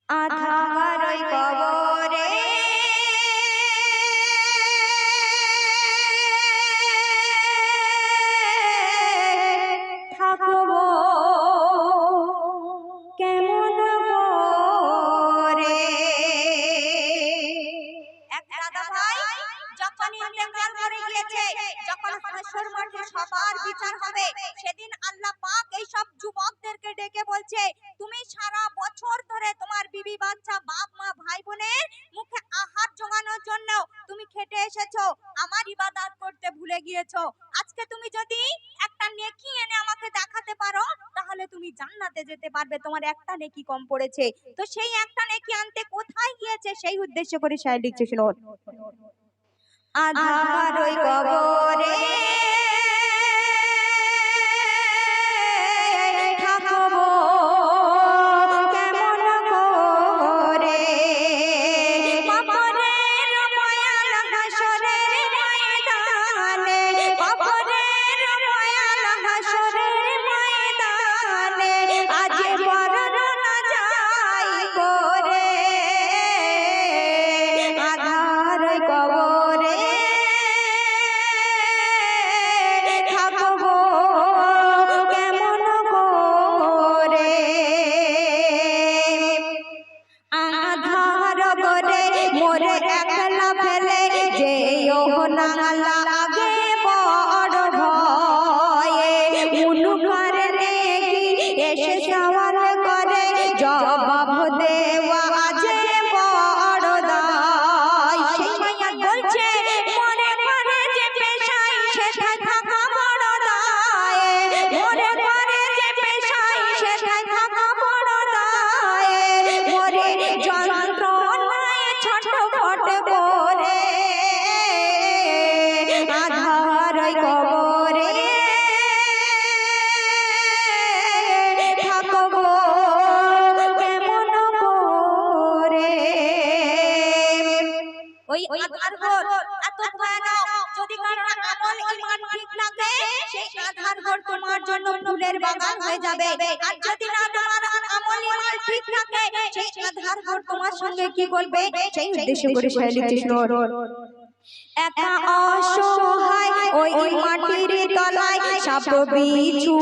আধার ওই কবরে থাকবো কেমন করে। এক দাদা ভাই যখন ইন্তেকাল করে গিয়েছে, যখন হাসর মাঠে সবার বিচার হবে, সেদিন আল্লাহ পাক এই সব যুবকদেরকে ডেকে বলছে, তুমি সারা বছর ধরে তোমার বিবি বাচ্চা বাপ মা ভাই বোনের মুখে আহার জোগানোর জন্য তুমি খেটে এসেছো, আমার ইবাদত করতে ভুলে গিয়েছো। আজকে তুমি যদি একটা নেকি এনে আমাকে দেখাতে পারো, তাহলে তুমি জান্নাতে যেতে পারবে, তোমার একটা নেকি কম পড়েছে। তো সেই একটা নেকি আনতে কোথায় গিয়েছে, সেই উদ্দেশ্য করে শায়র লিখছে, শুনুন। আধার ওই কবরে থাকবো কেমন করে, কবরের ভয়াল হাসরের ময়দানে, কবরের ভয়াল হাসরের ময়দানে আজ বর্ণনা যাই করে। আধার ওই কবরে থাকবো কেমন করে, আধার করে মোরে একলা ফেলে যেও না লাগে বড় ভয়ে, মুনকার নেকি এসে সওয়াল করে জবাব দেওয়া যে বড় দায়। সেই মায়া বলছে মরে করে যে পেশায় সেটাই থাকা বড় দায়, মরে করে যে পেশায় সেটাই থাকা বড় দায়, মরে যন্ত্রণায় ছটফট করে। আধার ওই কবরে থাকবো কেমন করে। ওই আধার ঘর এত ভয়ানক, যদি কারোর আমল ঈমান ঠিক থাকে, সেই আধার ঘর তোমার জন্য ফুলের বাগান হয়ে যাবে। আর যদি না তোমার আমল ঈমান ঠিক থাকে, সেই আধার ঘর তোমার সঙ্গে কি করবে, সেই উদ্দেশ্য করে শায়র লিখছে, শুনুন। একা অসহায় ওই মাটির তলায় সাপ বিছু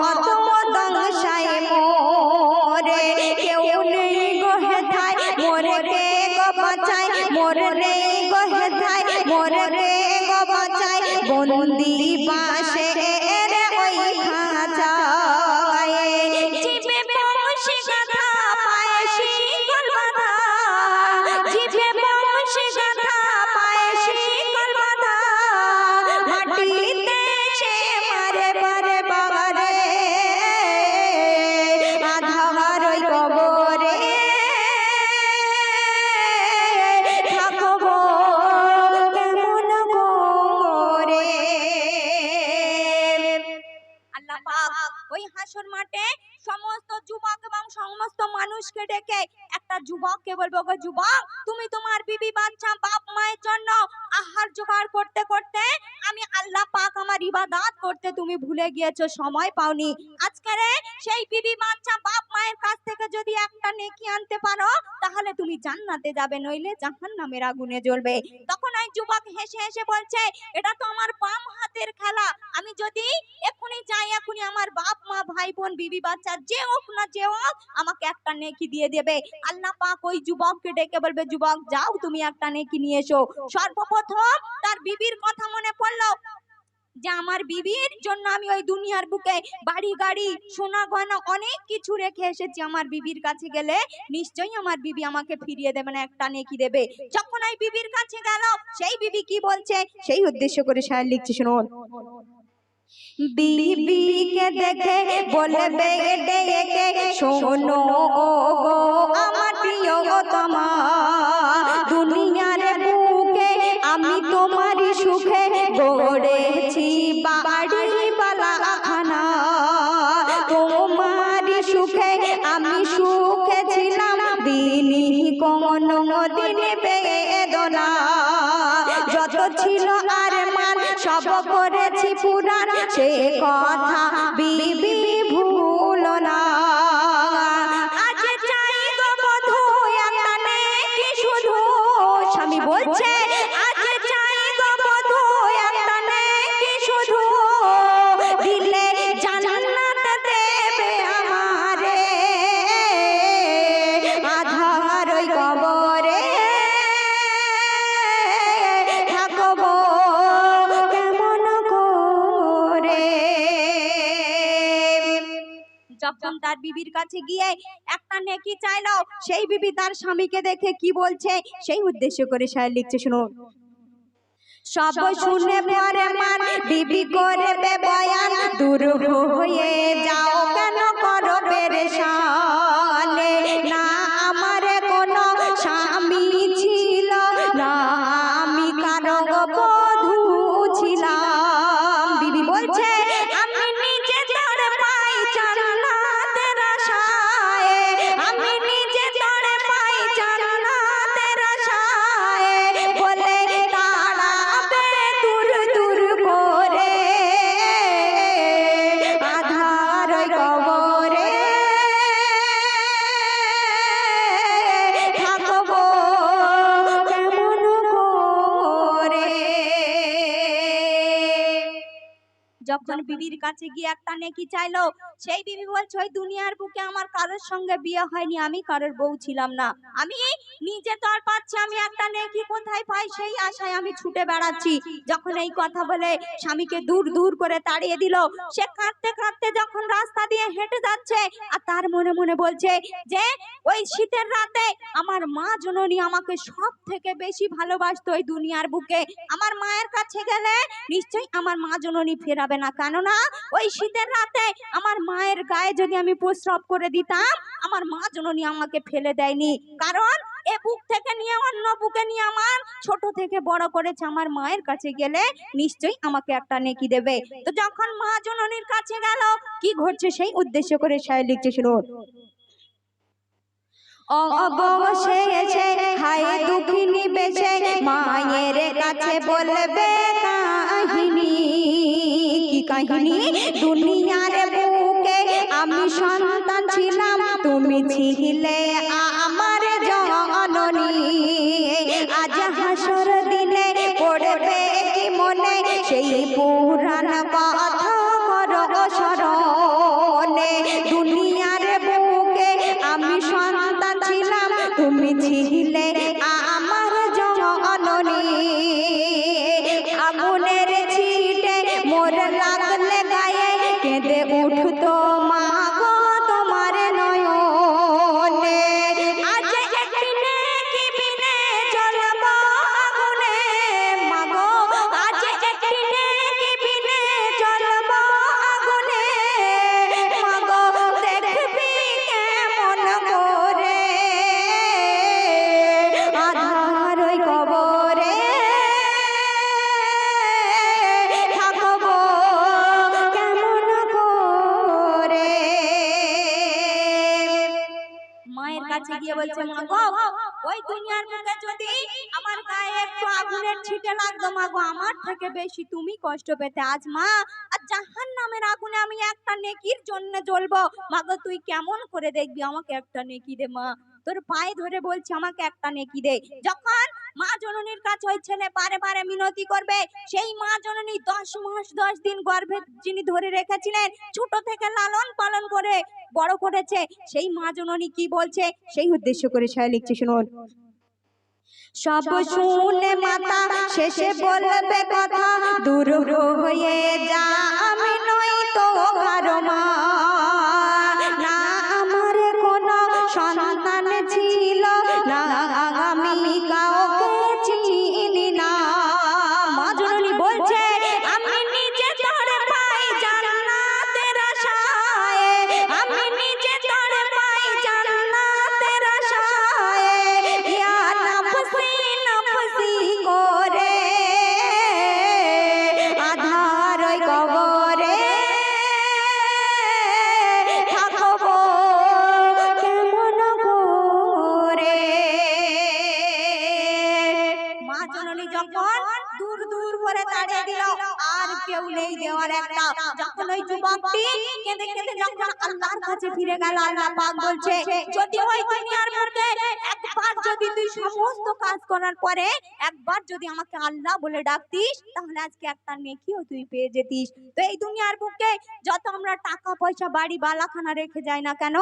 কত দংশায় মোরে, কেউ নেই গো হেথায় মোরে কে গো বাঁচায়, মোরে নেই গো হেথায় মোরে কে গো বাঁচায়, বন্দি বাঁশে রে ওই খাঁচায়, জিভে বংশী গাথা পায়ে শিকল বাঁধা, জিভে বংশী গাথা পায়ে শিকল বাঁধা, মাটিতে সে মারে বারে বাবারে। আধার ওই কবরে থাকবো কেমন করে। আল্লাহ পাক ওই হাসর মাঠে সমস্ত যুবক এবং সমস্ত মানুষকে ডেকে একটা যুবককে বলবো, গো যুবক, তুমি তোমার বিবি বাচ্চা বাপ মায়ের জন্য আহার জোগাড় করতে করতে আমি আল্লাহ পাক আমার ইবাদত করতে তুমি ভুলে গিয়েছো, সময় পাওনি। আজকে সেই বিবি বাচ্চা বাপ মায়ের কাছ থেকে যদি একটা নেকি আনতে পারো, তাহলে তুমি জান্নাতে যাবে, নইলে জাহান্নামের আগুনে জ্বলবে। তখন ওই যুবক হেসে হেসে বলছে, এটা তো আমার বাম হাতের খেলা, আমি যদি এখনি যাই, এখনি আমার বাপ মা ভাই বোন বিবি বাচ্চা যে হোক না যে হোক আমাকে একটা নেকি দিয়ে দেবে। আল্লাহ পাক ওই যুবককে ডেকে বলবে, যুবক যাও তুমি একটা নেকি নিয়ে এসো। সর্বপ্রথম তার বিবির কথা মনে পড়লো, যে আমার বিবির জন্য আমি ওই দুনিয়ার বুকে বাড়ি গাড়ি সোনা গয়না অনেক কিছু রেখে এসেছি, আমার বিবির কাছে গেলে নিশ্চয়ই আমার বিবি আমাকে ফিরিয়ে দেবে না, একটা নেকি দেবে। যখন ওই বিবির কাছে গেল, সেই বিবি কি বলছে, সেই উদ্দেশ্য করে শায়র লিখছে, শুনুন। বিবিকে দেখে বলবে ডেকে, শোনো ও গো আমার প্রিয় তোমা, দুনিয়ার বুকে আমি তোমারই সুখে গড়েছি বাড়ি বালাখানা, তোমারই সুখে আমি সুখে ছিলাম, দিনই কোনো দিনে বেদনা, যত ছিল আর মান সব করেছি পুরাণ, সে কথা বিবি ভুলো না। আজ চাই গো বধূ বলছে আজ চাই গো বধূ একটা নেকি শুধু দিলে জান্নাত দেবে আমারে আধার ওই কবরে থাকবো কেমন করে। যখন তার বিবির কাছে গিয়ে একটা নেকি চাইলো, সেই বিবি তার স্বামীকে দেখে কি বলছে সেই উদ্দেশ্য করে শায়র লিখছে, শুনুন। সব শুনে পরে মান বিবি করবে বয়ান, দূর হয়ে যাও কেন করো পেরেশান। না আমার কোনো স্বামী ছিল না, আমি কারো বধূ ছিলাম। বিবি বলছে আমি নিজে তোর পাই জান্নাতের আশায়, আমি নিজে তোর পাই জান্নাতের আশায়, বলে তাড়াবে দূর দূর করে আধার কবরে থাকবো কেমন করে। যখন বিবির কাছে গিয়ে একটা নেকি চাইলো, সেই বিবি বলছে ওই দুনিয়ার বুকে আমার কারোর সঙ্গে বিয়ে হয়নি, আমি কারোর বউ ছিলাম না, আমি নিজে তো আর পাচ্ছি, আমি একটা নেকি কোথায় পাই সেই আশায় আমি ছুটে বেড়াচ্ছি। যখন এই কথা বলে স্বামীকে দূর দূর করে তাড়িয়ে দিল, সে কাঁদতে কাঁদতে যখন রাস্তা দিয়ে হেঁটে যাচ্ছে আর তার মনে মনে বলছে যে ওই শীতের রাতে আমার মা জননী আমাকে সব থেকে বেশি ভালোবাসতো ওই দুনিয়ার বুকে, আমার মায়ের কাছে গেলে নিশ্চয়ই আমার মা জননী ফেরাবে না, কেননা ওই শীতের রাতে আমার মায়ের গায়ে যদি আমি প্রস্রাব করে দিতাম আমার মা জননী আমাকে ফেলে দেয়নি, কারণ এ বুক থেকে নিয়ে অন্য বুকে নিয়ে আমার ছোট থেকে বড় করেছে, আমার মায়ের কাছে গেলে নিশ্চয়ই আমাকে একটা নেকি দেবে। তো যখন মা জননীর কাছে গেল কি ঘটছে সেই উদ্দেশ্য করে শায়র লিখছে, শুনুন। অবশেষে হায় দুঃখিনী বেছে মায়ের কাছে বলবে কাহিনী, কি কাহিনী? দুনিয়ার বুকে আমি সন্তান ছিলাম, তুমি ছিলে আমার জননী, আজ হাসর দিনে পড়বে কি মনে সেই পুরাণ কথা করো স্মরণে। দুনিয়ার বুকে আমি সন্তান ছিলাম, তুমি ছিলে আমার জননী, আগুনের ছিটে মোর লাগলে গায়ে কেঁদে উঠতো মা গো তোমার নয়নে। আজ একদিনে কি বিনে চলবো আগুনে মা গো, আজ একদিনে কি বিনে চলবো আগুনে মা গো, দেখবি কেমন করে আধার ওই কবরে থাকবো কেমন করে। মায়ের কাছে গিয়ে বলছে মা গো ওই দুনিয়ার বুকে যদি আমার গায়ে একটু আগুনের ছিটে লাগতো মা গো, আমার থেকে বেশি তুমি কষ্ট পেতে। আজ মা আর জাহান্নামের আগুনে আমি একটা নেকির জন্য জ্বলবো, মা গো তুই কেমন করে দেখবি, আমাকে একটা নেকি দে মা, তোর পায়ে ধরে বলছি আমাকে একটা নেকি দে। যখন মা জননীর কাছে ওই ছেলে বারে বারে মিনতি করবে, সেই মা জননী 10 মাস 10 দিন গর্ভে যিনি ধরে রেখেছিলেন, ছোট থেকে লালন পালন করে বড় করেছে, সেই মা জননী কি বলছে সেই উদ্দেশ্য করে শায়র লিখছে, শুনুন। সব শুনে মাতা শেষে বলবে কথা, দূর হয়ে যা আমি নই তো কারো মা, না আমার কোনো সন্তান ছিল না, আমি কাউকে চিনি না। মা জননী বলছে আমি নিজে তোর পাই জান্নাতের আশায়, আমি নিজে তোর পাই জান্নাতের আশায়, ইয়া নফসি নফসি করে আধার ওই কবরে থাকবো কেমন করে। মা জননী যখন দূর দূর করে তাড়িয়ে দিল, আর কেউ নেই দেওয়ার একটা, যখন ওই যুবকটি কেঁদে কেঁদে যখন আল্লাহর কাছে ফিরে গেল, আল্লাহ পাক বলছে যদি ওই দুনিয়ার মধ্যে একবার যদি তুই সমস্ত কাজ করার পরে একবার যদি আমাকে আল্লাহ বলে ডাকতিস, তাহলে আজকে একটা নেকিও তুই পেয়ে যেতিস। তো এই দুনিয়ার বুকে যত আমরা টাকা পয়সা বাড়ি বালাখানা রেখে যাই না কেন,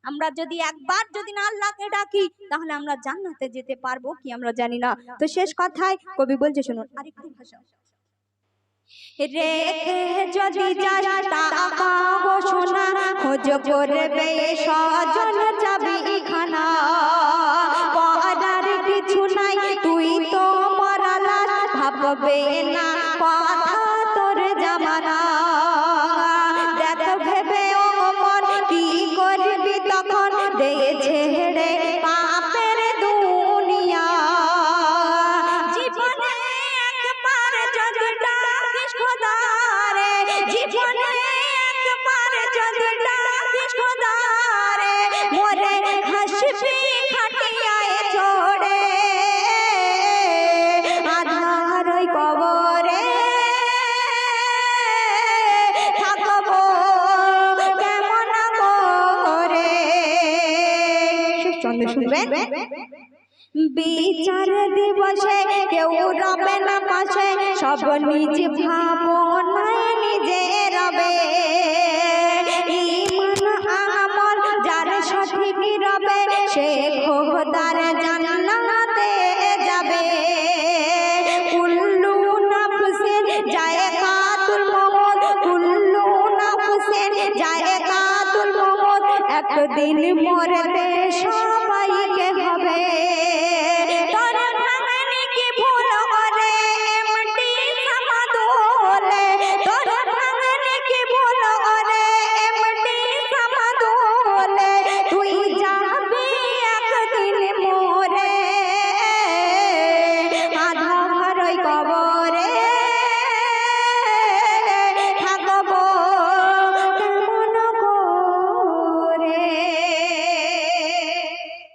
আমরা যদি একবার যদি না আল্লাহকে ডাকি, তাহলে আমরা জান্নাতে যেতে পারবো কি আমরা জানি না। তো শেষ কথায় কবি বলছে, শুনুন আরেকটু ভাষা। রেখে যদি যাস টাকা গো সোনা, খোঁজ করবে সজন যাবি খানা। পড়ার কিছু নাই তুই তো মরালা, ভাববে না কথা তোর জামানা। দেখ ভেবে ও মন কি করবি তখন, দে ছেড়ে পাপের দুনিয়া। জীবনে একবার যদি ডাকিস খোদারে, জীবনে একবার যদি ডাকিস খোদারে, মোরে হাসবি খাটিয়ায় চড়ে, আধার ওই কবরে থাকবো কেমন করে। চন্দ্র শুনবেন, বিচার দিবসে কেউ রবে না পাশে, সব নিজ ভাবনায় নিজে রবে। ঈমান আমল যার সঠিক রবে, সে খোদার জান্নাত